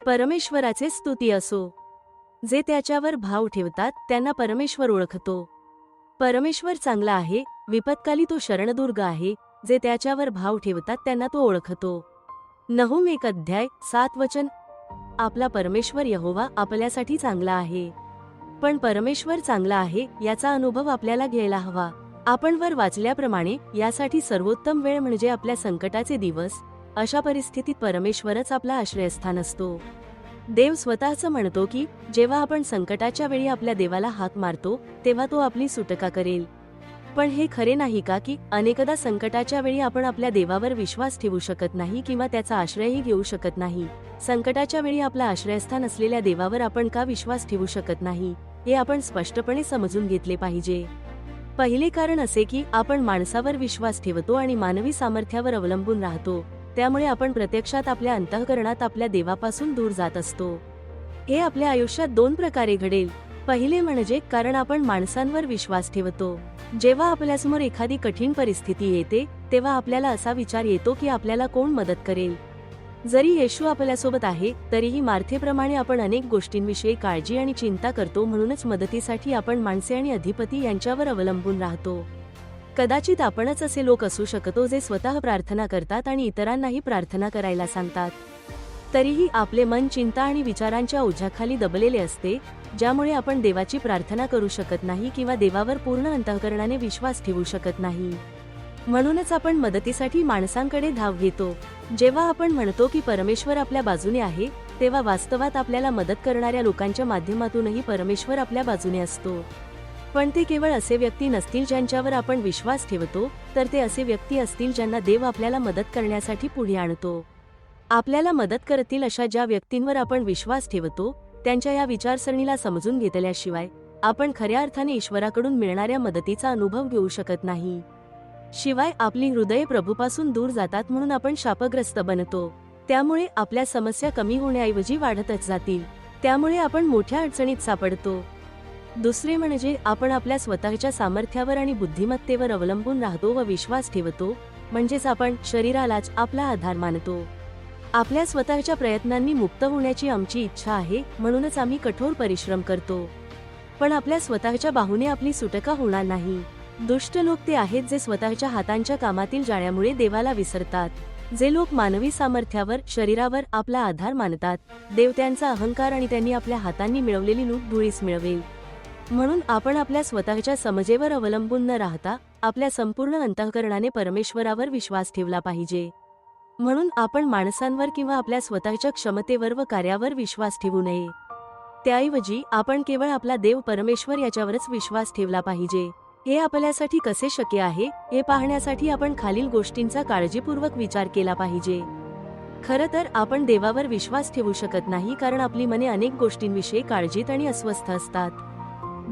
परमेश्वराचे स्तुती असो. जे त्याच्यावर भाव ठेवतात त्यांना परमेश्वर ओळखतो. परमेश्वर चांगला आहे, विपत्काली तो शरणदुर्ग आहे. जे त्याच्यावर भाव ठेवतात त्यांना तो ओळखतो. नहूम 1:7 आपला परमेश्वर यहोवा आपल्यासाठी चांगला आहे. पण परमेश्वर चांगला आहे याचा अनुभव आपल्याला घ्यायला हवा. आपण वर वाचल्याप्रमाणे यासाठी सर्वोत्तम वेळ म्हणजे आपल्या संकटाचे दिवस. अशा परिस्थितीत परमेश्वरच आपला आश्रयस्थान असतो. देव स्वतःच म्हणतो की जेव्हा आपण संकटाच्या वेळी आपल्या देवाला हाक मारतो तेव्हा तो आपली सुटका करेल. पण हे खरे नाही का की अनेकदा संकटाच्या वेळी आपण आपल्या देवावर विश्वास ठेवू शकत नाही किंवा त्याचा आश्रयही घेऊ शकत नाही. संकटाच्या वेळी आपला आश्रयस्थान असलेल्या देवावर आपण का विश्वास ठेवू शकत नाही हे आपण स्पष्टपणे समजून घेतले पाहिजे. पहिले कारण असे की आपण माणसावर विश्वास ठेवतो आणि मानवी सामर्थ्यावर अवलंबून राहतो. त्यामुळे आपण प्रत्यक्षात आपल्या अंतःकरणात आपल्या देवापासून दूर जात असतो. हे आपल्या आयुष्यात दोन प्रकारे घडेल. पहिले म्हणजे कारण आपण माणसांवर विश्वास ठेवतो. जेव्हा आपल्यासमोर एखादी कठीण परिस्थिती येते तेव्हा आपल्याला असा विचार येतो की आपल्याला कोण मदत करेल. जरी येशू आपल्यासोबत आहे तरीही मार्थेप्रमाणे आपण अनेक गोष्टींविषयी काळजी आणि चिंता करतो. म्हणूनच मदतीसाठी आपण माणसे आणि अधिपती यांच्यावर अवलंबून राहतो. कदाचित आपणच असे लोक असू शकतो जे स्वतः प्रार्थना करतात आणि इतरांनाही प्रार्थना करायला सांगतात. तरीही आपले मन चिंता आणि विचारांच्या ओझ्याखाली दबलेले असते, ज्यामुळे आपण देवाची प्रार्थना करू शकत नाही किंवा देवावर पूर्ण अंतःकरणाने विश्वास ठेवू शकत नाही. म्हणूनच आपण मदतीसाठी माणसांकडे धाव घेतो. जेव्हा आपण म्हणतो की परमेश्वर आपल्या बाजूने आहे तेव्हा वास्तवात आपल्याला मदत करणाऱ्या लोकांच्या माध्यमातूनही परमेश्वर आपल्या बाजूने असतो. पण ते केवळ असे व्यक्ती नसतील ज्यांच्यावर आपण विश्वास ठेवतो, तर ते असे व्यक्ती असतील ज्यांना देव आपल्याला मदत करण्यासाठी पुढे आणतो. आपल्याला मदत करतील अशा ज्या व्यक्तींवर आपण विश्वास ठेवतो त्यांच्या या विचारसरणीला समजून घेतल्याशिवाय आपण खऱ्या अर्थाने ईश्वराकडून मिळणाऱ्या मदतीचा अनुभव घेऊ शकत नाही. शिवाय आपली हृदये प्रभूपासून दूर जातात म्हणून आपण शापग्रस्त बनतो. त्यामुळे आपल्या समस्या कमी होण्याऐवजी वाढतच जातील. त्यामुळे आपण मोठ्या अडचणीत सापडतो. दुसरे म्हणजे आपण आपल्या स्वतःच्या सामर्थ्यावर आणि बुद्धिमत्तेवर अवलंबून राहतो व विश्वास ठेवतो, म्हणजेच आपण शरीरालाच आपला आधार मानतो. आपल्या स्वतःच्या प्रयत्नांनी मुक्त होण्याची आमची इच्छा आहे, म्हणूनच आम्ही कठोर परिश्रम करतो. पण आपल्या स्वतःच्या बाहूने आपली सुटका होणार नाही. दुष्ट लोक ते आहेत जे स्वतःच्या हातांच्या कामातील जाळ्यामुळे देवाला विसरतात. जे लोक मानवी सामर्थ्यावर, शरीरावर आपला आधार मानतात, देव त्यांचा अहंकार आणि त्यांनी आपल्या हातांनी मिळवलेली लूट धुळीस मिळवेल. म्हणून आपण आपल्या स्वतःच्या समजेवर अवलंबून न राहता आपल्या संपूर्ण अंतःकरणाने परमेश्वरावर विश्वास ठेवला पाहिजे. म्हणून आपण माणसांवर किंवा आपल्या स्वतःच्या क्षमतेवर व कार्यावर विश्वास ठेवू नये. त्याऐवजी आपण केवळ आपला देव परमेश्वर याच्यावरच विश्वास ठेवला पाहिजे. हे आपल्यासाठी कसे शक्य आहे हे पाहण्यासाठी आपण खालील गोष्टींचा काळजीपूर्वक विचार केला पाहिजे. खरं तर आपण देवावर विश्वास ठेवू शकत नाही कारण आपली मने अनेक गोष्टींविषयी काळजीत आणि अस्वस्थ असतात.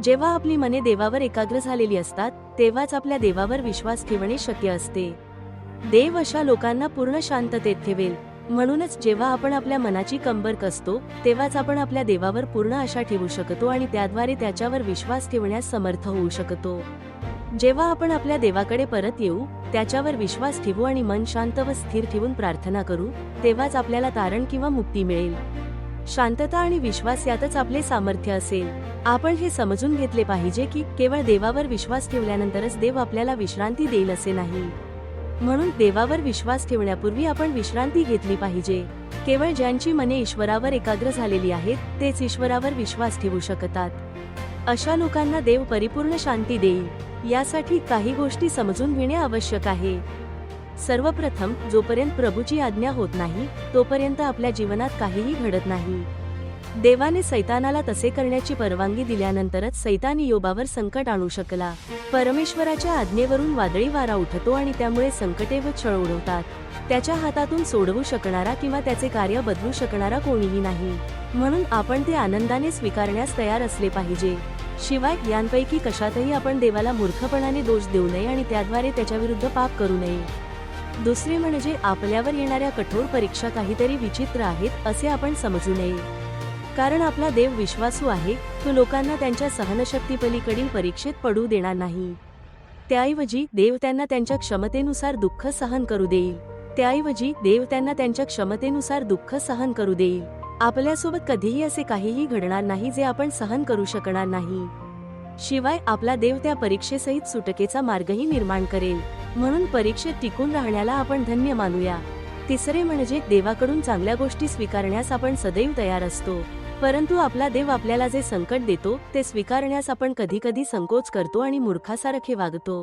जेव्हा आपली मने देवावर एकाग्र झालेली असतात तेव्हाच आपल्या देवावर विश्वास ठेवणे शक्य असते. देव अशा लोकांना पूर्ण शांततेत ठेवेल. म्हणूनच जेव्हा आपण आपल्या मनाची कंबर कसतो तेव्हाच आपण आपल्या देवावर पूर्ण आशा ठेवू शकतो आणि त्याद्वारे त्याच्यावर विश्वास ठेवण्यास समर्थ होऊ शकतो. जेव्हा आपण आपल्या देवाकडे परत येऊ, त्याच्यावर विश्वास ठेवू आणि मन शांत व स्थिर ठेवून प्रार्थना करू, तेव्हाच आपल्याला तारण किंवा मुक्ती मिळेल. शांतता आणि विश्वास यातच आपले सामर्थ्य असेल. आपण हे समजून घेतले पाहिजे की केवळ देवावर विश्वास ठेवल्यानंतरच देव आपल्याला विश्रांती देईल असे नाही. म्हणून देवावर विश्वास ठेवण्यापूर्वी आपण विश्रांती घेतली पाहिजे. केवळ ज्यांची मने ईश्वरावर एकाग्र झालेली आहेत तेच ईश्वरावर विश्वास ठेवू शकतात. अशा लोकांना देव परिपूर्ण शांती देईल. यासाठी काही गोष्टी समजून घेणे आवश्यक आहे. सर्वप्रथम, जोपर्यंत प्रभूची आज्ञा होत नाही तोपर्यंत आपल्या जीवनात काहीही घडत नाही. देवाने सैतानाला तसे करण्याची परवानगी दिल्यानंतरच सैतान योबावर संकट आणू शकला. परमेश्वराच्या आज्ञेवरून वादळी वारा उठतो आणि त्यामुळे संकटे व छळ उडवतात. त्याच्या हातातून सोडवू शकणारा किंवा त्याचे कार्य बदलू शकणारा कोणीही नाही. म्हणून आपण ते आनंदाने स्वीकारण्यास तयार असले पाहिजे. शिवाय यांपैकी कशातही आपण देवाला मूर्खपणाने दोष देऊ नये आणि त्याद्वारे त्याच्याविरुद्ध पाप करू नये. दुसरे म्हणजे आपल्यावर येणाऱ्या कठोर परीक्षा काहीतरी विचित्र आहेत असे आपण समजू नये. कारण आपला देव विश्वासू आहे. तो लोकांना त्यांच्या सहनशक्तीपलीकडील परीक्षेत पडू देणार नाही. त्याऐवजी देव त्यांना त्यांच्या क्षमतेनुसार दुःख सहन करू देईल. आपल्यासोबत कधीही असे काहीही घडणार नाही जे आपण सहन करू शकणार नाही. शिवाय आपला देव त्या परीक्षेसहित सुटकेचा मार्गही निर्माण करेल. म्हणून परीक्षेत टिकून राहण्याला आपण धन्य मानूया. तिसरे म्हणजे देवाकडून चांगल्या गोष्टी स्वीकारण्यास आपण सदैव तयार असतो. परंतु आपला देव आपल्याला जे संकट देतो ते स्वीकारण्यास आपण कधीकधी संकोच करतो आणि मूर्खासारखे वागतो.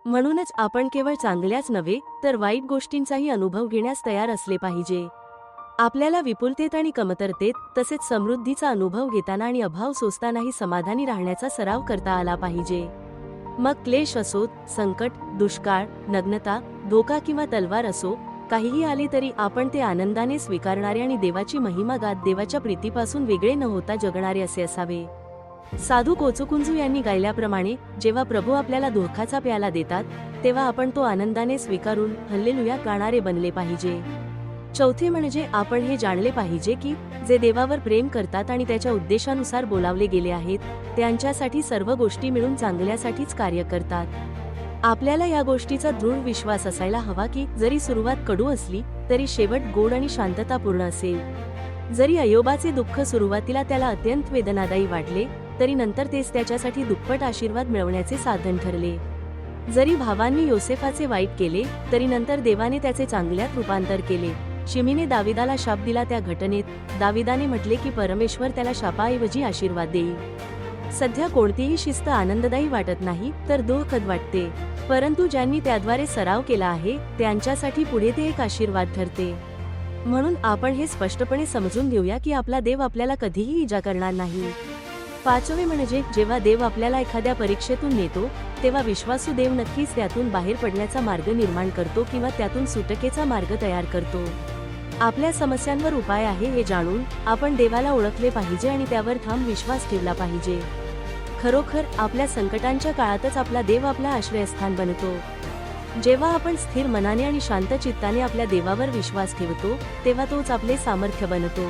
म्हणूनच आपण केवळ चांगल्याच नव्हे तर वाईट गोष्टींचाही अनुभव घेण्यास तयार असले पाहिजे. आपल्याला विपुलतेत आणि कमतरतेत तसेच समृद्धीचा अनुभव घेताना आणि अभाव सोसतानाही समाधानी राहण्याचा सराव करता आला पाहिजे. मग क्लेश असोत, संकट, दुष्काळ, नग्नता, धोका किंवा तलवार असो, काहीही आले तरी आपण ते आनंदाने स्वीकारणारे आणि देवाची महिमा गात देवाच्या प्रीतीपासून वेगळे न होता जगणारे असे असावे. साधू कोचुकुंजू यांनी गायल्याप्रमाणे जेव्हा प्रभू आपल्याला दुःखाचा प्याला देतात तेव्हा आपण तो आनंदाने स्वीकारून हल्लेलुया गाणारे बनले पाहिजे. चौथे म्हणजे आपण हे जाणले पाहिजे की जे देवावर प्रेम करतात आणि त्याच्या उद्देशानुसार बोलावले गेले आहेत त्यांच्यासाठी सर्व गोष्टी मिळून चांगल्यासाठीच कार्य करतात. आपल्याला या गोष्टीचा दृढ विश्वास असायला हवा की जरी सुरुवात कडू असली तरी शेवट गोड आणि शांततापूर्ण असेल. जरी अय्योबाचे दुःख सुरुवातीला त्याला अत्यंत वेदनादायी वाटले तरी नंतर तेच त्याच्यासाठी दुप्पट आशीर्वाद मिळवण्याचे साधन ठरले. जरी भावांनी योसेफाचे वाईट केले तरी नंतर देवाने त्याचे चांगल्यात रूपांतर केले. शिमीने दाविदाला शाप दिला त्या घटनेत दाविदाने म्हटले की परमेश्वर त्याला शापाऐवजी आशीर्वाद देईल. सध्या कोणतीही शिस्त आनंददायी वाटत नाही तर दुःखद वाटते, परंतु ज्यांनी त्याद्वारे सराव केला आहे त्यांच्यासाठी पुढे ते एक आशीर्वाद ठरते. म्हणून आपण हे स्पष्टपणे समजून घेऊया की आपला देव आपल्याला कधीही इजा करणार नाही. पाचवे म्हणजे जेव्हा देव आपल्याला एखाद्या परीक्षेतून नेतो तेव्हा विश्वासू देव नक्कीच त्यातून बाहेर पडण्याचा मार्ग निर्माण करतो किंवा त्यातून सुटकेचा मार्ग तयार करतो. आपल्या समस्यांवर उपाय आहे हे जाणून आपण देवाला ओळखले पाहिजे आणि त्यावर ठाम विश्वास ठेवला पाहिजे. खरोखर आपल्या संकटांच्या काळातच आपला देव आपला आश्रयस्थान बनतो. जेव्हा आपण स्थिर मनाने आणि शांत चित्ताने आपल्या देवावर विश्वास ठेवतो तेव्हा तोच आपले सामर्थ्य बनतो.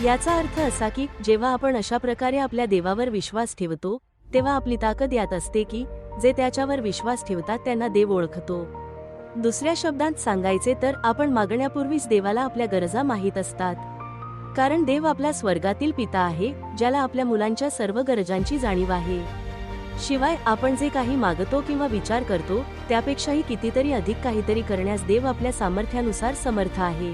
याचा अर्थ असा की जेव्हा आपण अशा प्रकारे आपल्या देवावर विश्वास ठेवतो तेव्हा आपली ताकद यात असते की जे त्याच्यावर विश्वास ठेवतात त्यांना देव ओळखतो. दुसऱ्या शब्दांत सांगायचे तर आपण मागण्यापूर्वीच देवाला आपल्या गरजा माहीत असतात. कारण देव आपला स्वर्गातील पिता आहे ज्याला आपल्या मुलांच्या सर्व गरजांची जाणीव आहे. शिवाय आपण जे काही मागतो किंवा विचार करतो त्यापेक्षाही कितीतरी अधिक काहीतरी करण्यास देव आपल्या सामर्थ्यानुसार समर्थ आहे.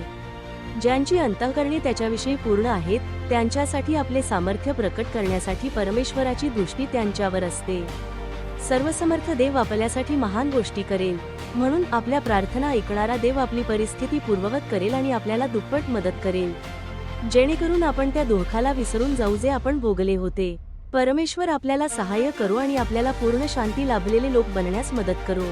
ज्यांची अंतःकरणे त्याच्याविषयी पूर्ण आहेत त्यांच्यासाठी आपले सामर्थ्य प्रकट करण्यासाठी परमेश्वराची दृष्टी त्यांच्यावर असते. सर्वसमर्थ देव आपल्यासाठी महान गोष्टी करेल. म्हणून आपल्या प्रार्थना ऐकणारा देव आपली परिस्थिती पूर्ववत करेल आणि आपल्याला दुप्पट मदत करेल, जेणेकरून आपण त्या दुःखाला विसरून जाऊ जे आपण भोगले होते. परमेश्वर आपल्याला सहाय्य करो आणि आपल्याला पूर्ण शांती लाभलेले लोक बनण्यास मदत करो.